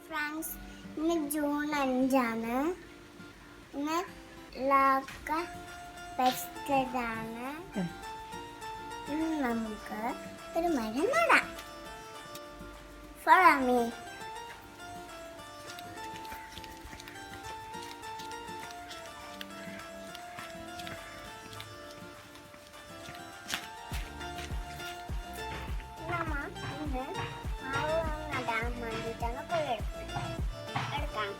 Friends, ഇന്ന് June 5 ഇന്ന് ലോക പരിസ്ഥിതിയാണ്. ഇന്ന് നമുക്ക് ഒരു മരം നടാം. Follow me. നടാൻ വേണ്ടിയിട്ടാണ് പോയി എടുക്കാം.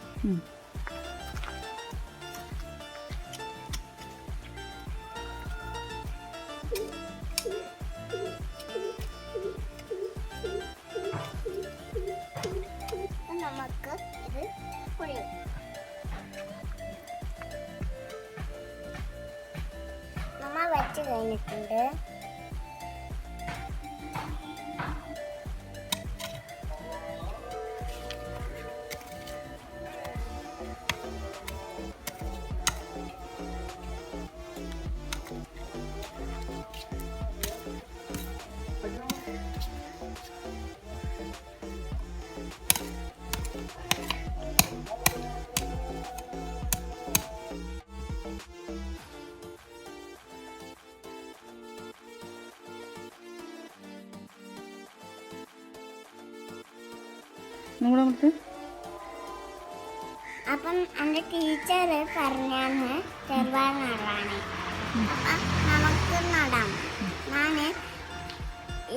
നമുക്ക് ഇത് കുഴിയും. നമ്മ വെച്ച് കഴിഞ്ഞിട്ടുണ്ട്. അപ്പം എൻ്റെ ടീച്ചർ പറഞ്ഞാണ് ചെറുപഴ നടാണ്. അപ്പം നമുക്ക് നടാം. ഞാൻ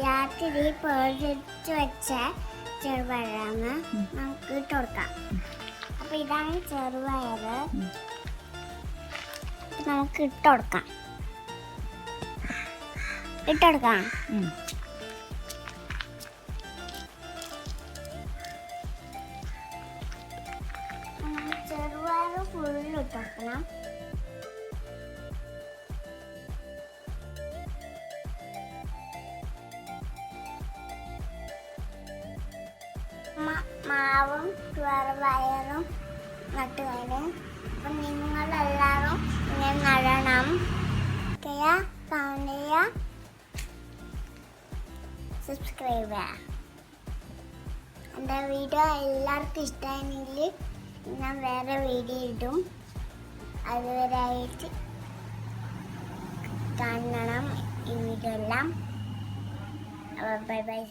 രാത്രി പൊടിച്ച് വെച്ച ചെറുപഴമാണ് നമുക്ക് ഇട്ട് കൊടുക്കാം. അപ്പം ഇതാണ് ചെറുപയർ. നമുക്ക് ഇട്ടുകൊടുക്കാം. ചെറുപയർ ഫുള്ള് ഇട്ടുകൊടുക്കണം. മാവും ചെറുപയറും നട്ട് കഴിഞ്ഞ് അപ്പം നിങ്ങളെല്ലാവരും ഇങ്ങനെ നടണം. സബ്സ്ക്രൈബ് ചെയ്യുക. എൻ്റെ വീഡിയോ എല്ലാവർക്കും ഇഷ്ടമായെങ്കിൽ ഞാൻ വേറെ വീഡിയോ ഇടും. അതുവരെയായിട്ട് കാണണം ഈ വീഡിയോ എല്ലാം. Bye bye.